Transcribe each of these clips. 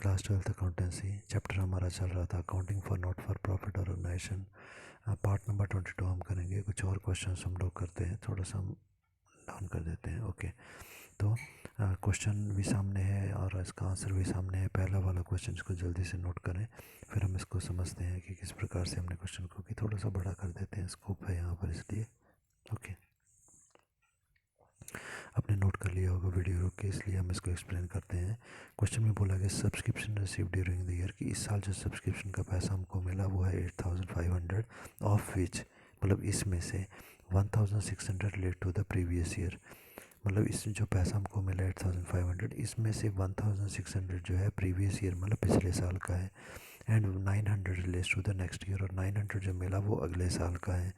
Class 12th accountancy chapter हमारा चल रहा था accounting for not for profit organization. Part number 22 हम करेंगे। कुछ और क्वेश्चंस हम लोग करते हैं, थोड़ा सा हम डाउन कर देते हैं। ओके, तो क्वेश्चन भी सामने है और इसका आंसर भी सामने है। पहला वाला क्वेश्चन को जल्दी से नोट करें, फिर हम इसको समझते हैं कि किस प्रकार से हमने क्वेश्चन को कि थोड़ा सा बड़ा कर देते हैं, स्कोप है यहाँ पर इसलिए। ओके, आपने नोट कर लिया होगा वीडियो रोक के, इसलिए हम इसको एक्सप्लेन करते हैं। क्वेश्चन में बोला गया subscription receive during the year, कि इस साल जो सब्सक्रिप्शन का पैसा हमको मिला वो है 8500, ऑफ विच मतलब इसमें से 1600 relate to the previous year. मतलब इस जो पैसा हमको मिला 8500, इसमें से 1600 जो है प्रीवियस ईयर मतलब पिछले साल का है, and 900 relates to the next year, और 900 जो मिला वो अगले साल का है।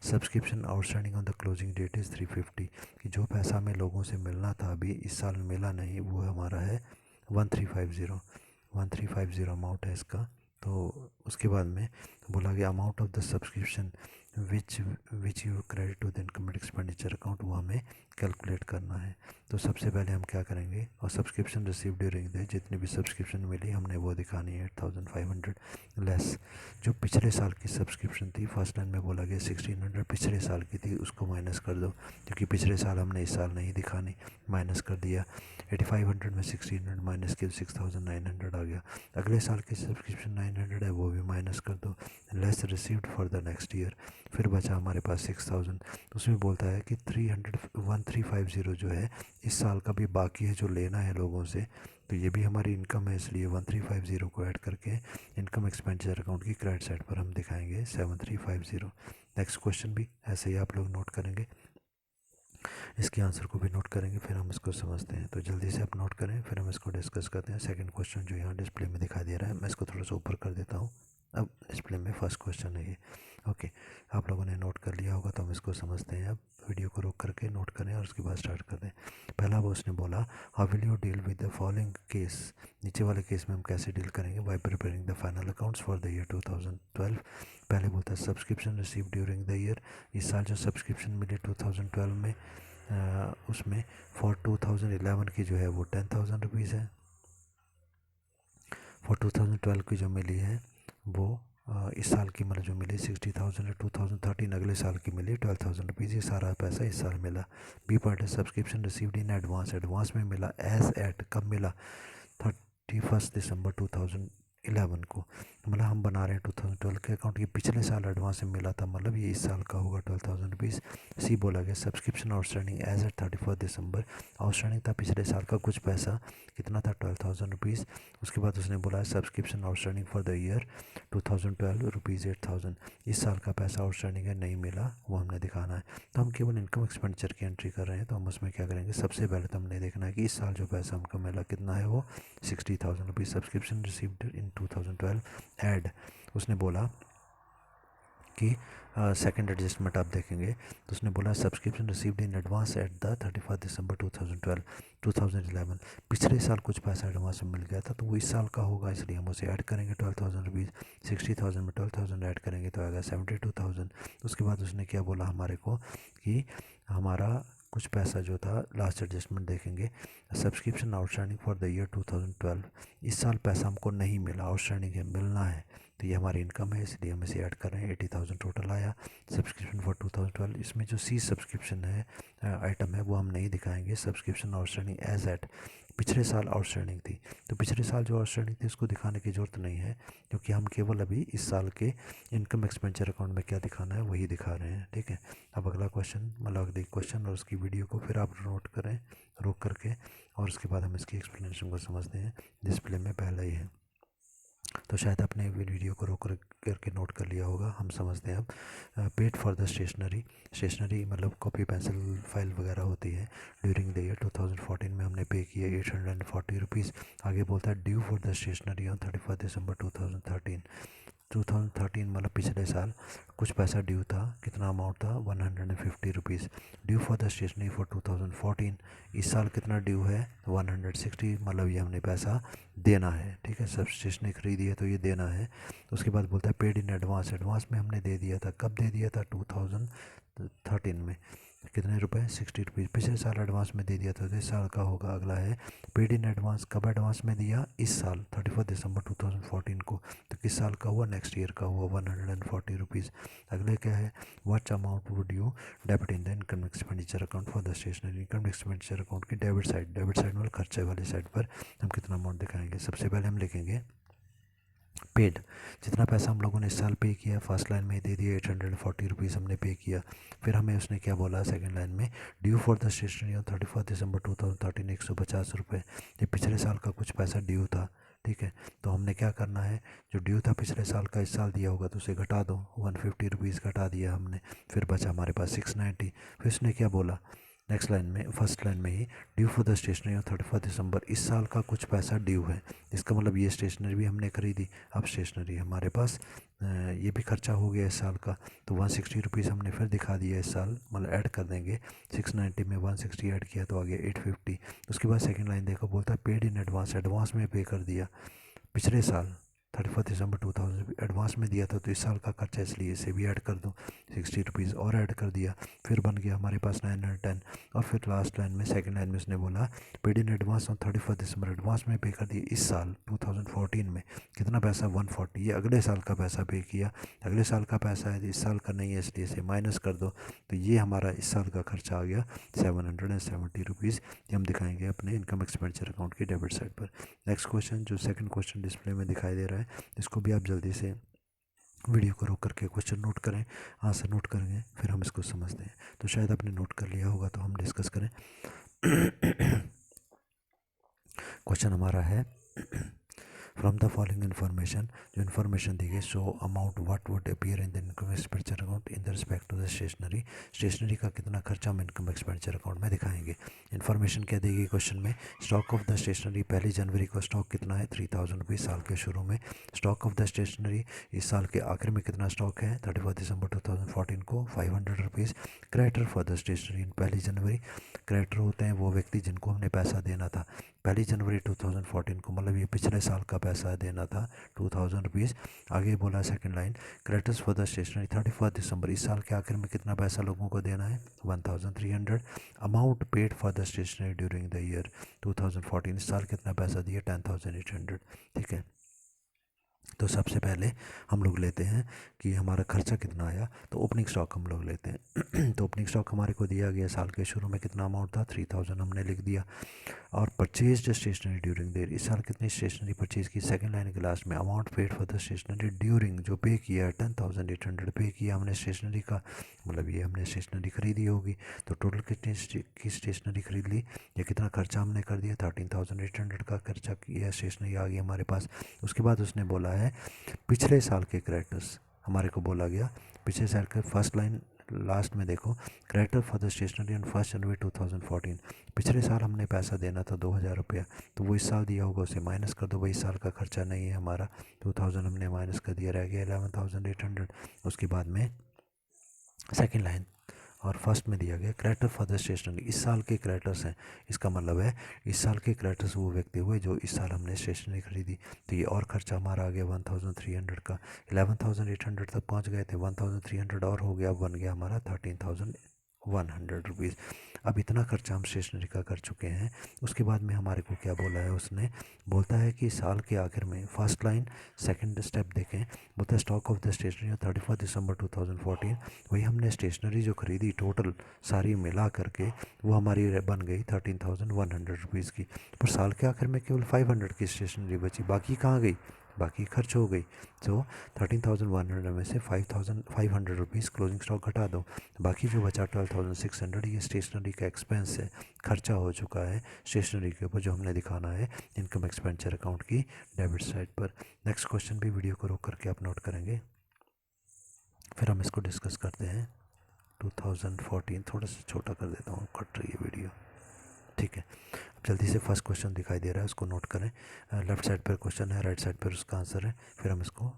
Subscription outstanding on the closing date is 350, कि जो पैसा हमें लोगों से मिलना था अभी इस साल मिला नहीं, वो हमारा है 1350 अमाउंट है इसका। तो उसके बाद में बोला गया amount of the subscription which you credit to the income and expenditure account, वो हमें कैलकुलेट करना है। तो सबसे पहले हम क्या करेंगे, और सब्सक्रिप्शन रिसीव ड्यूरिंग द, जितनी भी सब्सक्रिप्शन मिली हमने वो दिखानी है 8500 लेस जो पिछले साल की सब्सक्रिप्शन थी। फर्स्ट लाइन में बोला गया 1600 पिछले साल की थी, उसको माइनस कर दो, क्योंकि पिछले साल हमने इस साल नहीं दिखानी, माइनस कर दिया। 8500 में 1600 माइनस के 6900 आ गया। अगले साल की सब्सक्रिप्शन 900 है, वो भी माइनस कर दो, less received for the next year. फिर बचा हमारे पास 6000, उसमें बोलता है कि 1350 जो है इस साल का भी बाकी है जो लेना है लोगों से, तो ये भी हमारी इनकम है, इसलिए 1350 को ऐड करके इनकम एक्सपेंडिचर अकाउंट की क्रेडिट साइड पर हम दिखाएंगे 7350। नेक्स्ट क्वेश्चन भी ऐसे ही आप लोग नोट करेंगे, इसके आंसर को भी नोट करेंगे, फिर हम इसको समझते हैं। तो जल्दी से आप नोट करें, फिर हम इसको डिस्कस करते हैं। सेकंड क्वेश्चन जो यहाँ डिस्प्ले में दिखाई दे रहा है, मैं इसको थोड़ा सा ऊपर कर देता हूँ। अब डिस्प्ले में फर्स्ट क्वेश्चन है ये। ओके, आप लोगों ने नोट कर लिया होगा, तो हम इसको समझते हैं। अब वीडियो को रोक करके नोट करें और उसके बाद स्टार्ट कर दें। पहला वो उसने बोला how will you deal with the following case, नीचे वाले केस में हम कैसे डील करेंगे bye preparing the final accounts for the year 2012। पहले बोलता है subscription receive during the year, इस साल जो सब्सक्रिप्शन मिली 2012 में, उसमें फॉर 2011 की जो है वो 10,000 रुपीज़ है। फॉर 2012 की जो मिली है वो इस साल की मतलब जो मिली 60,000 है। 2013 अगले साल की मिली 12,000 रुपीज़, ये सारा पैसा इस साल मिला। बी पार्ट है subscription received in advance, advance में मिला एज एट, कब मिला 31 दिसंबर 2011 को, मतलब हम बना रहे हैं 2012 के अकाउंट, ये पिछले साल एडवांस में मिला था, मतलब ये इस साल का होगा 12,000 रुपीज़। सी बोला गया सब्सक्रिप्शन आउटस्टैंडिंग एज एट 31 दिसंबर, आउटस्टैंडिंग था पिछले साल का कुछ पैसा, कितना था 12,000 रुपीज़। उसके बाद उसने बोला है subscription outstanding for the year 2012 rupees 8000, इस साल का पैसा आउटस्टैंडिंग है, नहीं मिला, वो हमने दिखाना है। तो हम केवल इनकम एक्सपेंडिचर की एंट्री कर रहे हैं, तो हम उसमें क्या करेंगे, सबसे पहले तो हमने देखना है कि इस साल जो पैसा हमको मिला कितना है, वो 60,000 rupees. Subscription received in 2012 add, उसने बोला कि सेकंड एडजस्टमेंट आप देखेंगे, तो उसने बोला subscription received in advance at the 31 दिसंबर 2011, पिछले साल कुछ पैसा एडवांस में मिल गया था, तो वो इस साल का होगा, इसलिए हम उसे ऐड करेंगे 12,000 रुपीज़। 60,000 में 12,000 ऐड करेंगे तो आएगा 72,000। उसके बाद उसने क्या बोला हमारे को कि हमारा कुछ पैसा जो था, लास्ट एडजस्टमेंट देखेंगे, subscription outstanding for the year 2012, इस साल पैसा हमको नहीं मिला, आउटस्टैंडिंग है, मिलना है, तो ये हमारी इनकम है, इसलिए हम इसे ऐड कर रहे हैं। 80,000 टोटल आया। सब्सक्रिप्शन फॉर 2012, इसमें जो सी सब्सक्रिप्शन है आइटम है, वो हम नहीं दिखाएंगे। सब्सक्रिप्शन आउटस्टैंडिंग एज एट, पिछले साल आउटस्टैंडिंग थी, तो पिछले साल जो आउटस्टैंडिंग थी उसको दिखाने की ज़रूरत नहीं है, क्योंकि हम केवल अभी इस साल के इनकम एक्सपेंडिचर अकाउंट में क्या दिखाना है वही दिखा रहे हैं। ठीक है, अब अगला क्वेश्चन, मतलब अगले क्वेश्चन और उसकी वीडियो को फिर आप नोट करें रोक करके, और उसके बाद हम इसकी एक्सप्लेनेशन को समझते हैं। डिस्प्ले में पहला ही है, तो शायद आपने वीडियो को रोक करके नोट कर लिया होगा। हम समझते हैं अब। पेड फॉर द स्टेशनरी मतलब कॉपी पेंसिल फाइल वगैरह होती है, ड्यूरिंग द ईयर 2014 में हमने पे किया 840 रुपीज़। आगे बोलता है due for the stationery on 31 December 2013 मतलब पिछले साल कुछ पैसा ड्यू था, कितना अमाउंट था 150 rupees. Due for the stationery for 2014, इस साल कितना ड्यू है 160, मतलब ये हमने पैसा देना है। ठीक है, सब स्टेशनरी खरीदी है तो ये देना है। तो उसके बाद बोलता है पेड इन एडवांस, एडवांस में हमने दे दिया था, कब दे दिया था 2013 में, कितने रुपए 60 रुपीज़। पिछले साल एडवांस में दे दिया था तो इस साल का होगा। अगला है पेड इन एडवांस, कब एडवांस में दिया, इस साल 31 दिसंबर 2014 को। तो किस साल का हुआ, नेक्स्ट ईयर का हुआ 140 रुपीज़। अगले क्या है, what amount would you debit in the income expenditure account for the stationery. Income expenditure account की डेबिट साइड मतलब खर्चे वाली साइड पर हम कितना अमाउंट दिखाएंगे। सबसे पहले हम लिखेंगे पेड, जितना पैसा हम लोगों ने इस साल पे किया, फर्स्ट लाइन में दे दिया 840 रुपीज़ हमने पे किया। फिर हमें उसने क्या बोला सेकंड लाइन में, due for the stationery on 31 December 2013 150 रुपये। ये पिछले साल का कुछ पैसा ड्यू था, ठीक है। तो हमने क्या करना है, जो ड्यू था पिछले साल का इस साल दिया होगा तो उसे घटा दो, 150 रुपीज़ घटा दिया हमने। फिर बचा हमारे पास 690। फिर उसने क्या बोला नेक्स्ट लाइन में, फर्स्ट लाइन में ही, due for the stationery on 31 December, इस साल का कुछ पैसा ड्यू है। इसका मतलब ये स्टेशनरी भी हमने खरीदी, अब स्टेशनरी हमारे पास ये भी खर्चा हो गया इस साल का। तो 160 रुपीज़ हमने फिर दिखा दिया इस साल, मतलब ऐड कर देंगे। 690 में 160 ऐड किया तो आ गया 850। उसके बाद सेकंड लाइन देखो, बोलता है पेड इन एडवांस, एडवांस में पे कर दिया पिछले साल 31 दिसंबर 2000 एडवांस में दिया था तो इस साल का खर्चा, इसलिए इसे भी ऐड कर दूँ, 60 रुपीज़ और ऐड कर दिया। फिर बन गया हमारे पास 910। और फिर लास्ट लाइन में सेकंड लाइन में उसने बोला paid in advance on 31 December, advance में पे कर दिया इस साल 2014 में, कितना पैसा 140। ये अगले साल का पैसा पे किया, अगले साल का पैसा है इस साल का नहीं है, इसलिए इसे माइनस कर दो। तो ये हमारा इस साल का खर्चा आ गया 770 रुपीज़। ये हम दिखाएंगे अपने इनकम एक्सपेंडिचर अकाउंट की डेबिट साइड पर। नेक्स्ट क्वेश्चन, जो सेकंड क्वेश्चन डिस्प्ले में दिखाई दे रहा है, इसको भी आप जल्दी से वीडियो को रोक करके क्वेश्चन नोट करें, आंसर नोट करेंगे, फिर हम इसको समझते हैं। तो शायद आपने नोट कर लिया होगा, तो हम डिस्कस करें। क्वेश्चन हमारा है फ्रॉम द फॉलोइंग इन्फॉर्मेशन, जो इन्फॉर्मेशन दी गई, so amount what would appear in the income expenditure account in the respect to the stationery. Stationery का कितना खर्चा हम इनकम एक्सपेंडिचर अकाउंट में दिखाएंगे। इन्फॉर्मेशन क्या दी गई क्वेश्चन में, स्टॉक ऑफ द स्टेशनरी, 1 जनवरी को स्टॉक कितना है 3000 रुपीज़ साल के शुरू में। स्टॉक ऑफ द स्टेशनरी, इस साल के आखिर में कितना स्टॉक है 31 दिसंबर 2014 को 500 rupees. Creditor for the stationery in 1 January, creditor होते हैं वो व्यक्ति जिनको हमने पैसा देना था 1 जनवरी 2014 को, मतलब ये पिछले साल का पैसा देना था 2000 रुपीज़। आगे बोला second line, creditors for the stationery 31 December, इस साल के आखिर में कितना पैसा लोगों को देना है 1300। Amount paid for the stationery during the year 2014, इस साल कितना पैसा दिया 10800, ठीक है। तो सबसे पहले हम लोग लेते हैं कि हमारा खर्चा कितना आया, तो ओपनिंग स्टॉक हम लोग लेते हैं। तो ओपनिंग स्टॉक हमारे को दिया गया साल के शुरू में कितना अमाउंट था 3000, हमने लिख दिया। और purchase stationery during the year, इस साल कितनी स्टेशनरी परचेज की, सेकंड लाइन के लास्ट में, amount paid for the stationery during, जो पे किया 10800 पे किया हमने स्टेशनरी का, मतलब ये हमने स्टेशनरी खरीदी होगी। तो टोटल कितनी की स्टेशनरी खरीद ली, या कितना खर्चा हमने कर दिया 13800 का खर्चा किया, स्टेशनरी आ गई हमारे पास। उसके बाद उसने बोला है पिछले साल के क्रेडिटर्स, हमारे को बोला गया पिछले साल के, फर्स्ट लाइन लास्ट में देखो, creditor for the stationery on 1 January 2014, पिछले साल हमने पैसा देना था 2000 रुपया, तो वो इस साल दिया होगा उसे माइनस कर दो, वही साल का खर्चा नहीं है हमारा, 2000 हमने माइनस कर दिया, रह गया 11800। उसके बाद में सेकेंड लाइन और फर्स्ट में दिया गया क्रेडिटर फॉर द स्टेशनरी, इस साल के क्रेडिटर्स हैं, इसका मतलब है इस साल के क्रेडिटर्स वो व्यक्ति हुए जो इस साल हमने स्टेशनरी खरीदी। तो ये और खर्चा हमारा आ गया 1300 का, 11800 तक पहुंच गए थे, 1300 और हो गया, बन गया हमारा 13100 रुपीज़। अब इतना खर्चा हम स्टेशनरी का कर चुके हैं। उसके बाद में हमारे को क्या बोला है उसने, बोलता है कि साल के आखिर में, फर्स्ट लाइन सेकंड स्टेप देखें, बोलता है स्टॉक ऑफ द स्टेशनरी 31 दिसंबर 2014, वही हमने स्टेशनरी जो खरीदी टोटल सारी मिला करके वो हमारी बन गई 13100 रुपीज़ की। पर साल के आखिर में केवल 500 की स्टेशनरी बची, बाकी कहाँ गई, बाकी खर्च हो गई। तो 13100 में से 5500 रुपीज़ क्लोजिंग स्टॉक घटा दो, बाकी जो बचा 12600, ये स्टेशनरी का एक्सपेंस है, खर्चा हो चुका है स्टेशनरी के ऊपर, जो हमने दिखाना है इनकम एक्सपेंडिचर अकाउंट की डेबिट साइड पर। नेक्स्ट क्वेश्चन भी वीडियो को रोक करके आप नोट करेंगे, फिर हम इसको डिस्कस करते हैं। 2014 थोड़ा सा छोटा कर देता हूँ, कट रही है वीडियो, ठीक है। अब जल्दी से फर्स्ट क्वेश्चन दिखाई दे रहा है, उसको नोट करें। लेफ्ट साइड पर क्वेश्चन है, राइट साइड पर उसका आंसर है, फिर हम इसको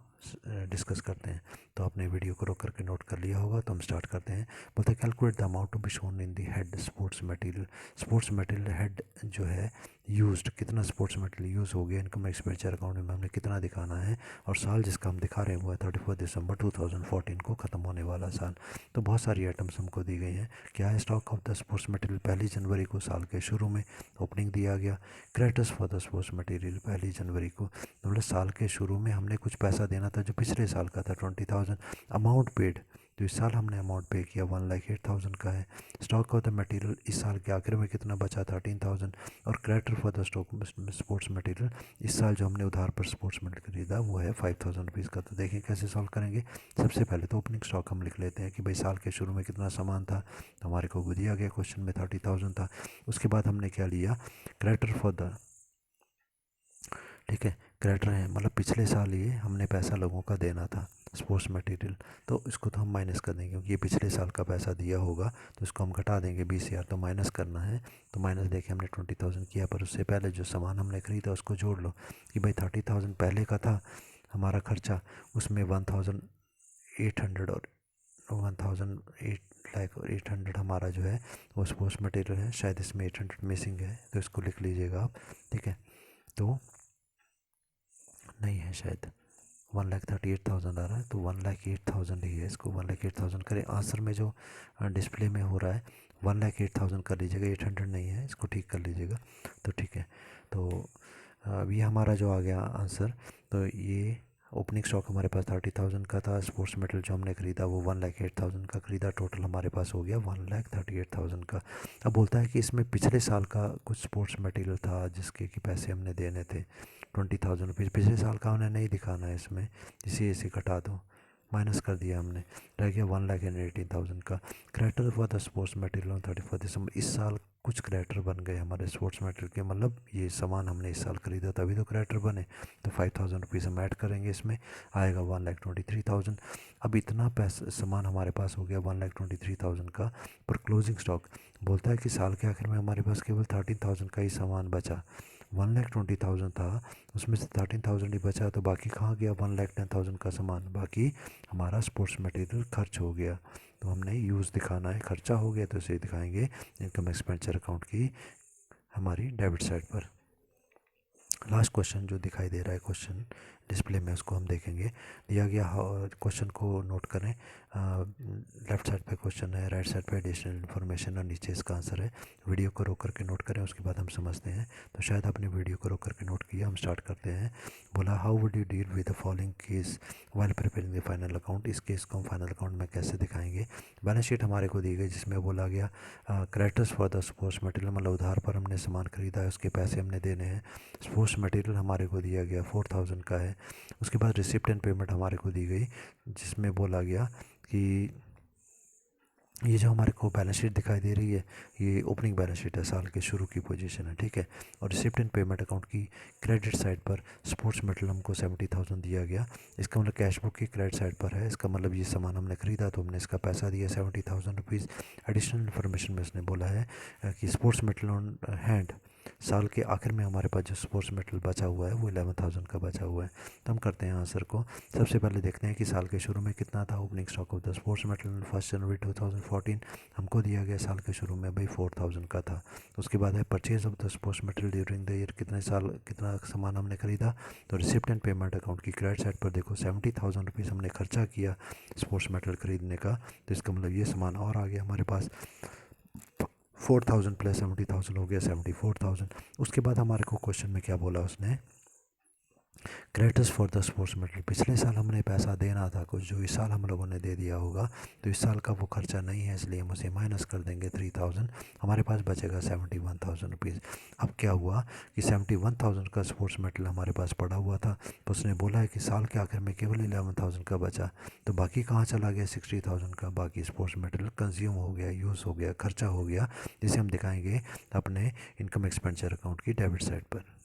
डिस्कस करते हैं। तो आपने वीडियो को रोक करके नोट कर लिया होगा, तो हम स्टार्ट करते हैं। बोलते हैं calculate the amount to be shown in the head sports material. Sports material head जो है यूज्ड, कितना स्पोर्ट्स मटेरियल यूज़ हो गया इनकम एक्सपेंडिचर अकाउंट में हमने कितना दिखाना है, और साल जिसका हम दिखा रहे हैं वो है 31 दिसंबर 2014 को ख़त्म होने वाला साल। तो बहुत सारी आइटम्स हमको दी गई हैं। क्या है stock of the sports material, 1 जनवरी को साल के शुरू में ओपनिंग दिया गया। Creditors for the sports material 1 जनवरी को, मतलब साल के शुरू में हमने कुछ पैसा देना था जो पिछले साल का था 20,000। अमाउंट पेड, तो इस साल हमने अमाउंट पे किया 1,08,000 का है। स्टॉक ऑफ द मटेरियल इस साल के आखिर में कितना बचा, 13,000। और creditor for the stock sports material, इस साल जो हमने उधार पर स्पोर्ट्स मटेरियल खरीदा वो है 5,000 रुपीज़ का। तो देखिए कैसे सॉल्व करेंगे। सबसे पहले तो ओपनिंग स्टॉक हम लिख लेते हैं कि भाई साल के शुरू में कितना सामान था, तो हमारे को दिया गया क्वेश्चन में 30,000 था। उसके बाद हमने क्या लिया, क्रेडिटर फॉर द, ठीक है, क्रेडिटर है मतलब पिछले साल ये हमने पैसा लोगों का देना था स्पोर्ट्स मटेरियल, तो इसको तो हम माइनस कर देंगे क्योंकि ये पिछले साल का पैसा दिया होगा, तो इसको हम घटा देंगे 20,000, तो माइनस करना है। तो माइनस देखिए हमने 20,000 किया, पर उससे पहले जो सामान हमने खरीदा उसको जोड़ लो कि भाई 30,000 पहले का था हमारा खर्चा, उसमें 1,800 और 1,800 हमारा जो है वो स्पोर्ट्स मटेरियल है। शायद इसमें 800 मिसिंग है, तो इसको लिख लीजिएगा आप, ठीक है। तो नहीं है शायद, 1,38,000 आ रहा है, तो 1,08,000 ही है, इसको 1,08,000 करें। आंसर में जो डिस्प्ले में हो रहा है 1,08,000 कर लीजिएगा, 800 नहीं है, इसको ठीक कर लीजिएगा। तो ठीक है, तो ये हमारा जो आ गया आंसर। तो ये ओपनिंग स्टॉक हमारे पास 30,000 का था, स्पोर्ट्स मटेरियल जो हमने खरीदा वो 1,08,000 का खरीदा, टोटल हमारे पास हो गया 1,38,000 का। अब बोलता है कि इसमें पिछले साल का कुछ स्पोर्ट्स मटेरियल था जिसके कि पैसे हमने देने थे 20,000 रुपीज़, पिछले साल का उन्हें नहीं दिखाना है इसमें, इसे घटा दो, माइनस कर दिया हमने, रह गया 1,18,000 का। Creditor for the sports material on 31 December, इस साल कुछ क्रेडिटर बन गए हमारे स्पोर्ट्स मटेरियल के, मतलब ये सामान हमने इस साल खरीदा तभी तो क्रेडिटर बने, तो 5,000 रुपीज़ हम ऐड करेंगे, इसमें आएगा 1,23,000। अब इतना पैसा सामान हमारे पास हो गया 1,23,000 का, पर क्लोजिंग स्टॉक बोलता है कि साल के आखिर में हमारे पास केवल 13,000 का ही सामान बचा। 1,20,000 था, उसमें से 13,000 ही बचा, तो बाकी कहाँ गया 1,10,000 का सामान, बाकी हमारा स्पोर्ट्स मटेरियल खर्च हो गया। तो हमने यूज़ दिखाना है, खर्चा हो गया तो इसे दिखाएंगे इनकम एक्सपेंडिचर अकाउंट की हमारी डेबिट साइड पर। लास्ट क्वेश्चन जो दिखाई दे रहा है क्वेश्चन डिस्प्ले में, उसको हम देखेंगे। दिया गया क्वेश्चन को नोट करें, लेफ्ट साइड पे क्वेश्चन है, राइट साइड पे एडिशनल इन्फॉर्मेशन और नीचे इसका आंसर है। वीडियो को रोक करके नोट करें, उसके बाद हम समझते हैं। तो शायद आपने वीडियो को रोक करके नोट किया, हम स्टार्ट करते हैं। बोला how would you deal with the following case while preparing the final account, इस केस को हम फाइनल अकाउंट में कैसे दिखाएंगे। बैलेंस शीट हमारे को दी गई जिसमें बोला गया creditors for the sports material, मतलब उधार पर हमने सामान खरीदा है उसके पैसे हमने देने हैं। स्पोर्ट्स मटेरियल हमारे को दिया गया 4,000 का है। उसके बाद रिसिप्ट एंड पेमेंट हमारे को दी गई जिसमें बोला गया कि ये जो हमारे को बैलेंस शीट दिखाई दे रही है ये ओपनिंग बैलेंस शीट है, साल के शुरू की पोजीशन है, ठीक है। और रिसिप्ट एंड पेमेंट अकाउंट की क्रेडिट साइड पर स्पोर्ट्स मटेरियल हमको 70,000 दिया गया, इसका मतलब कैश बुक की क्रेडिट साइड पर है, इसका मतलब ये सामान हमने खरीदा तो हमने इसका पैसा दिया 70,000 रुपीज़। एडिशनल इन्फॉर्मेशन में इसने बोला है कि स्पोर्ट्स मटेरियल ऑन हैंड, साल के आखिर में हमारे पास जो स्पोर्ट्स मटेरियल बचा हुआ है वो 11,000 का बचा हुआ है। तो हम करते हैं आंसर को। सबसे पहले देखते हैं कि साल के शुरू में कितना था opening stock of the sports material 1 January 2014, हमको दिया गया साल के शुरू में भाई 4,000 का था। उसके बाद है purchase of the sports material during the year, कितना सामान हमने खरीदा। तो रिसिप्ट एंड पेमेंट अकाउंट की क्रेडिट साइड पर देखो 70,000 रुपीज़ हमने खर्चा किया स्पोर्ट्स मटेरियल खरीदने का, तो इसका मतलब ये सामान और आ गया हमारे पास, 4,000 प्लस 70,000 हो गया 74,000। उसके बाद हमारे को क्वेश्चन में क्या बोला उसने, creditors for the sports material, पिछले साल हमने पैसा देना था कुछ जो इस साल हम लोगों ने दे दिया होगा, तो इस साल का वो खर्चा नहीं है इसलिए हम उसे माइनस कर देंगे 3,000, हमारे पास बचेगा 71,000 रुपीज़। अब क्या हुआ कि 71,000 का स्पोर्ट्स मटेरियल हमारे पास पड़ा हुआ था, तो उसने बोला है कि साल के आखिर में केवल 11,000 का बचा, तो बाकी कहाँ चला गया 60,000 का, बाकी स्पोर्ट्स मटेरियल कंज्यूम हो गया, यूज़ हो गया, खर्चा हो गया, जिसे हम दिखाएंगे अपने इनकम एक्सपेंडिचर अकाउंट की डेबिट साइड पर।